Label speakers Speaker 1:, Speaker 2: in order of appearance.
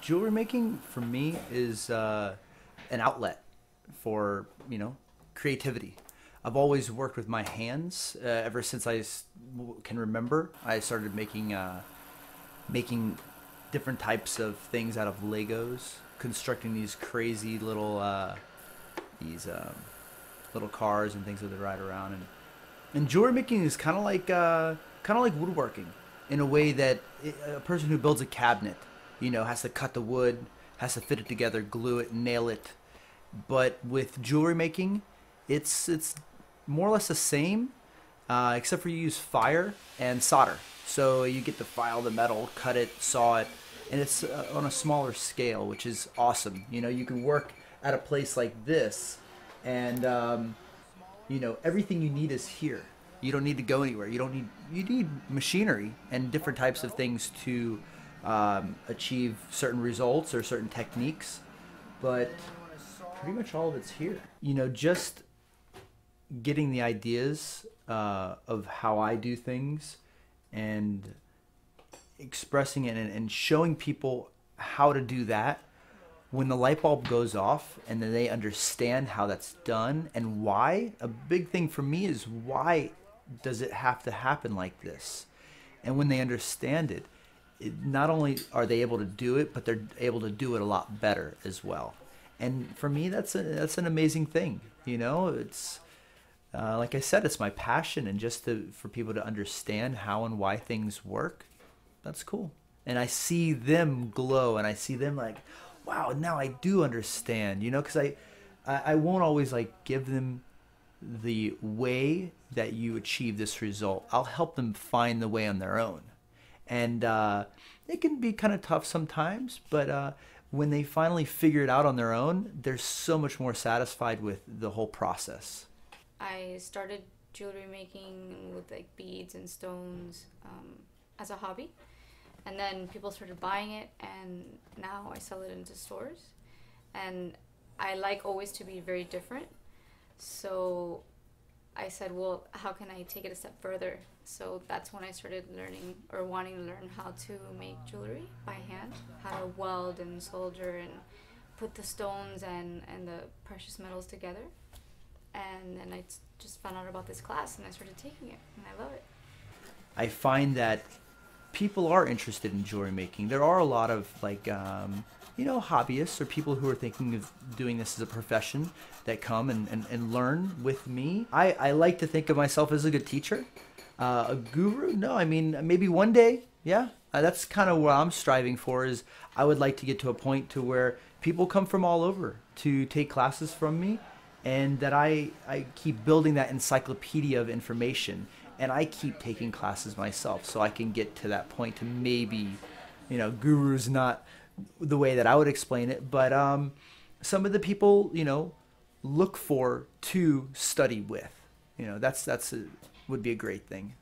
Speaker 1: Jewelry making for me is an outlet for creativity. I've always worked with my hands ever since can remember. I started making different types of things out of Legos, constructing these crazy these little cars and things that they ride around. And jewelry making is kind of like woodworking in a way that a person who builds a cabinet, has to cut the wood, has to fit it together, glue it, nail it. But with jewelry making, it's more or less the same, except for you use fire and solder. So you get to file the metal, cut it, saw it, and it's on a smaller scale, which is awesome. You can work at a place like this, and everything you need is here. You don't need to go anywhere. You need machinery and different types of things to achieve certain results or certain techniques, but pretty much all of it's here. Just getting the ideas of how I do things and expressing it and showing people how to do that. When the light bulb goes off and then they understand how that's done and why, a big thing for me is why does it have to happen like this? And when they understand it, not only are they able to do it, but they're able to do it a lot better as well. And for me, that's an amazing thing. It's like I said, it's my passion, and for people to understand how and why things work, that's cool. And I see them glow, and I see them like, wow, now I do understand. Because I won't always give them the way that you achieve this result. I'll help them find the way on their own. And it can be kind of tough sometimes, but when they finally figure it out on their own, they're so much more satisfied with the whole process.
Speaker 2: I started jewelry making with beads and stones as a hobby. And then people started buying it, and now I sell it into stores. And I like always to be very different. So I said, well, how can I take it a step further? So that's when I started learning or wanting to learn how to make jewelry by hand, how to weld and solder and put the stones and the precious metals together. And then I just found out about this class and I started taking it, and I love it.
Speaker 1: I find that people are interested in jewelry making. There are a lot of hobbyists or people who are thinking of doing this as a profession that come and learn with me. I like to think of myself as a good teacher. A guru? No, I mean, maybe one day, yeah. That's kind of what I'm striving for, is I would like to get to a point to where people come from all over to take classes from me, and that I keep building that encyclopedia of information, and I keep taking classes myself so I can get to that point to maybe, guru's not the way that I would explain it, but some of the people, look for to study with. Would be a great thing.